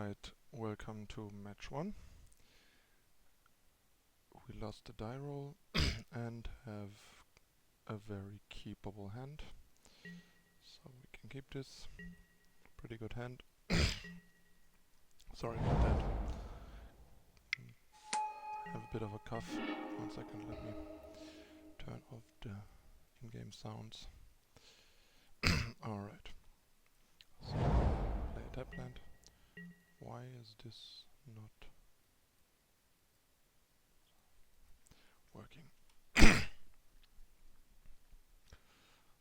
Alright, welcome to match 1. We lost the die roll and have a very keepable hand. So we can keep this. Pretty good hand. Sorry about that. Have a bit of a cough. 1 second, let me turn off the in-game sounds. Alright. So, play a tap land. Why is this not working?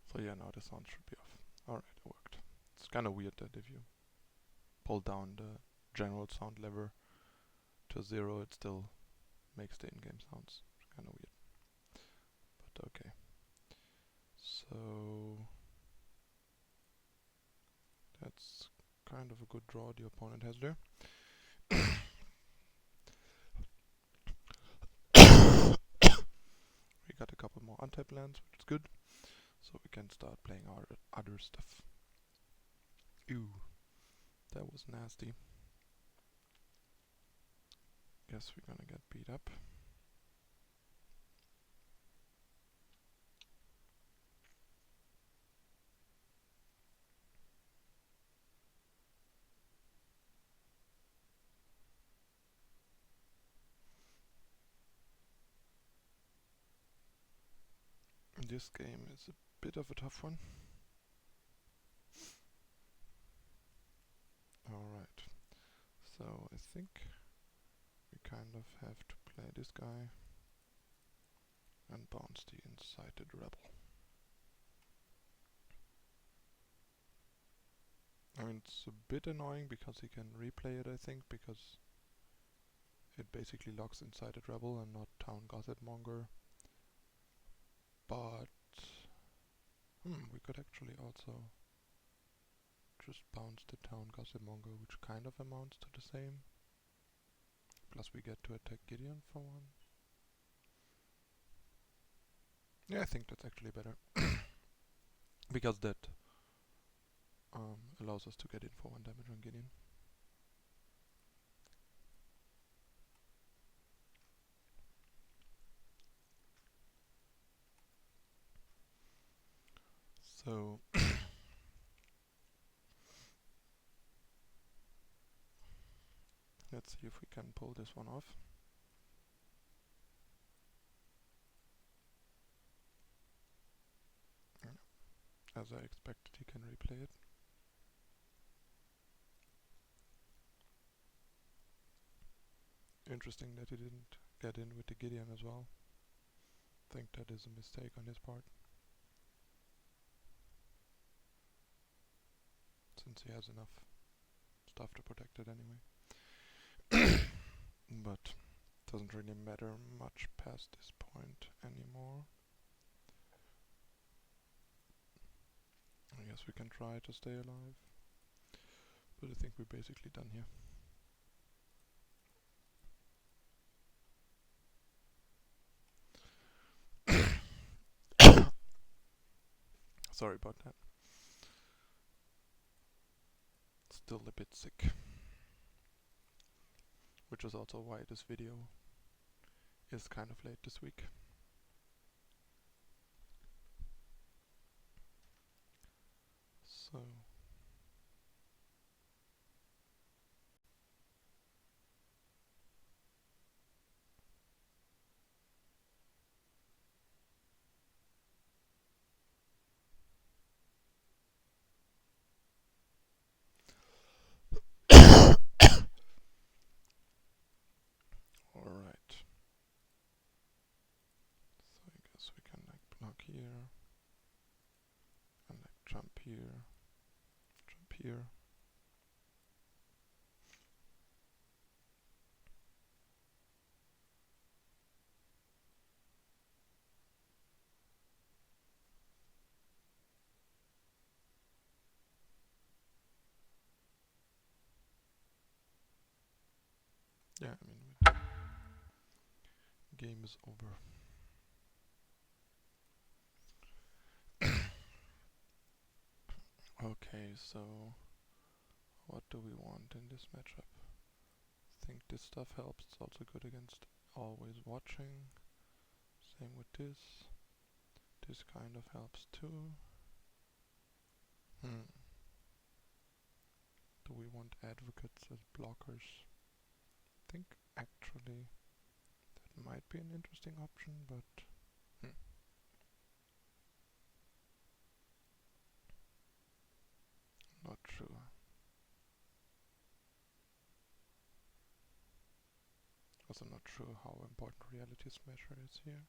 So yeah, now the sound should be off. Alright, it worked. It's kinda weird that if you pull down the general sound lever to 0, it still makes the in-game sounds. It's kinda weird. But okay. So that's kind of a good draw the opponent has there. We got a couple more untapped lands, which is good. So we can start playing our other stuff. Ew, that was nasty. Guess we're gonna get beat up. This game is a bit of a tough one. Alright, so I think we kind of have to play this guy and bounce the incited rebel. I mean, it's a bit annoying because he can replay it, I think, because it basically locks Incited Rebel and not Town Gossip Monger. But we could actually also just bounce the Town Gossip Monger, which kind of amounts to the same. Plus we get to attack Gideon for 1. Yeah, I think that's actually better. Because that allows us to get in for 1 damage on Gideon. So let's see if we can pull this one off. As I expected, he can replay it. Interesting that he didn't get in with the Gideon as well. Think that is a mistake on his part, since he has enough stuff to protect it anyway. But doesn't really matter much past this point anymore. I guess we can try to stay alive, but I think we're basically done here. Sorry about that. Still a bit sick. Which is also why this video is kind of late this week. So alright. So I guess we can like block here and like jump here, jump here. Yeah, I mean, game is over. Okay, so What do we want in this matchup? I think this stuff helps. It's also good against always watching. Same with this. This kind of helps too. Do we want advocates as blockers? I think actually that might be an interesting option, but not sure. Also not sure how important Reality Smasher is here.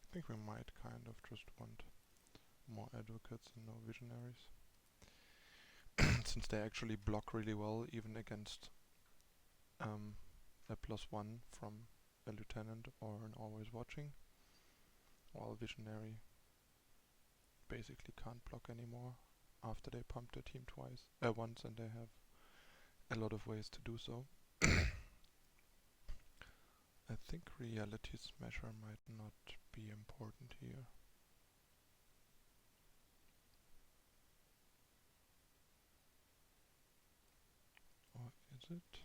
I think we might kind of just want more advocates and no visionaries. Since they actually block really well, even against a +1 from a lieutenant or an always watching, while visionary basically can't block anymore after they pump their team once, and they have a lot of ways to do so. I think Reality Smasher might not be important here. Or is it?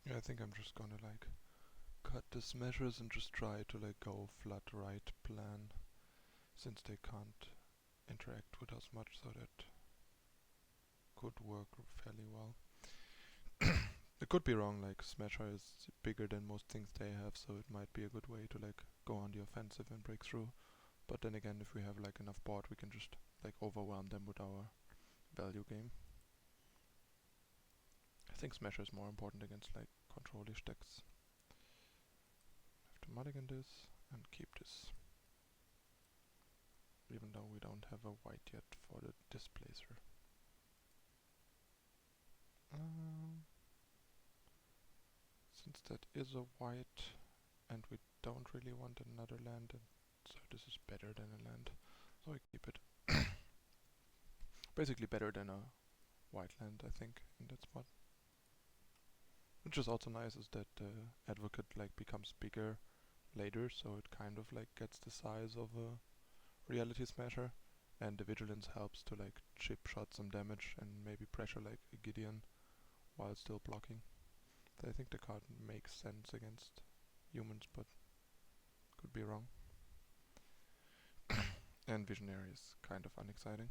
Yeah, I think I'm just gonna like cut the smashers and just try to like go flood right plan, since they can't interact with us much, so that could work fairly well. It could be wrong, like Smasher is bigger than most things they have, so it might be a good way to like go on the offensive and break through. But then again, if we have like enough board, we can just like overwhelm them with our value game. I think Smasher is more important against like control-ish decks. Have to mulligan this and keep this. Even though we don't have a white yet for the displacer. Since that is a white and we don't really want another land, and so this is better than a land, so we keep it. Basically better than a white land, I think, in that spot. Which is also nice is that the advocate like becomes bigger later, so it kind of like gets the size of a Reality Smasher, and the vigilance helps to like chip shot some damage and maybe pressure like a Gideon while still blocking. I think the card makes sense against humans, but could be wrong. And Visionary is kind of unexciting.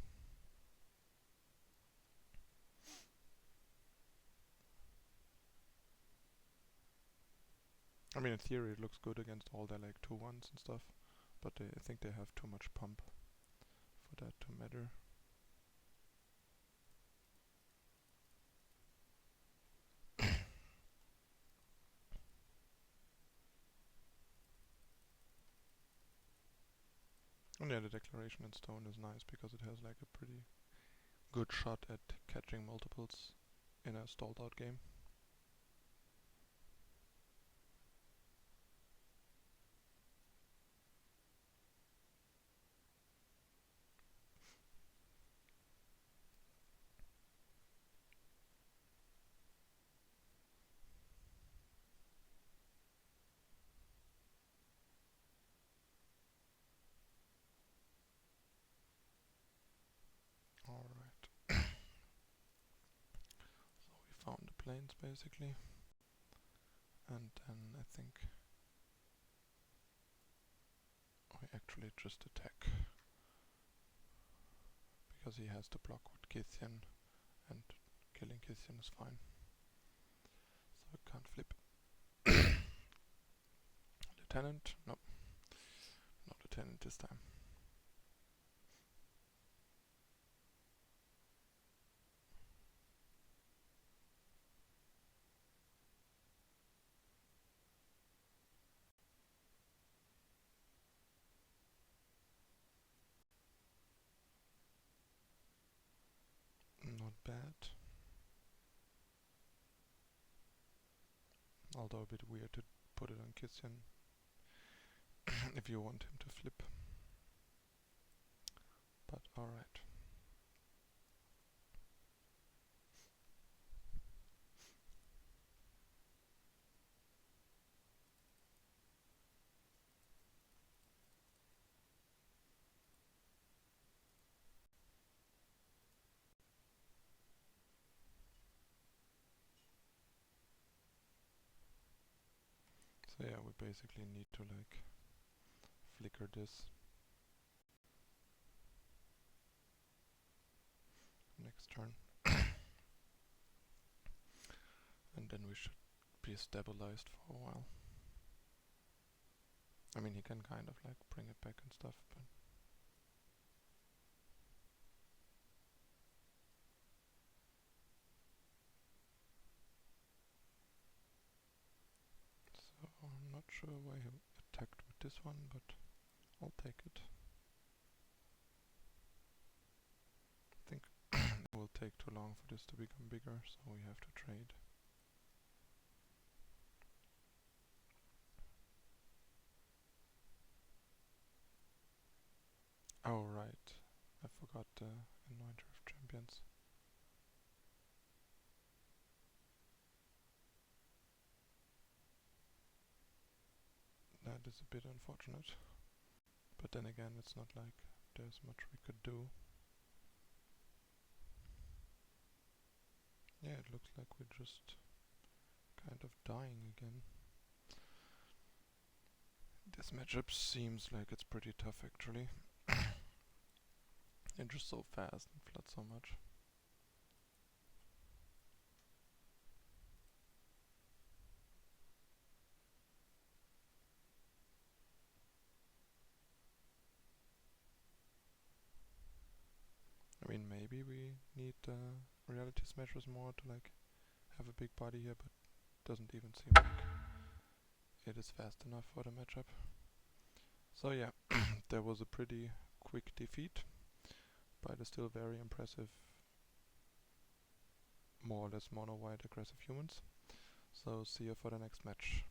I mean, in theory it looks good against all their like 2-1s and stuff, but I think they have too much pump for that to matter. And yeah, the Declaration in Stone is nice because it has like a pretty good shot at catching multiples in a stalled out game. Alright. So we found the planes basically. And then I think we actually just attack. Because he has to block with Kithian, and killing Kithian is fine. So I can't flip. Lieutenant? No. No Lieutenant this time. Not bad. although a bit weird to put it on Kisyan if you want him to flip. But alright. So yeah, we basically need to like flicker this next turn. And then we should be stabilized for a while. I mean, he can kind of like bring it back and stuff, but so I'm not sure why he attacked with this one, but I'll take it. I think it will take too long for this to become bigger, so we have to trade. Oh right, I forgot the Anointer of Champions. That is a bit unfortunate, but then again it's not like there's much we could do. Yeah, it looks like we're just kind of dying again. This matchup seems like it's pretty tough actually. They're just so fast and flood so much. I mean, maybe we need Reality Smashers more to like have a big body here, but doesn't even seem like it is fast enough for the matchup. So yeah, there was a pretty quick defeat by the still very impressive, more or less mono-white aggressive humans. So see you for the next match.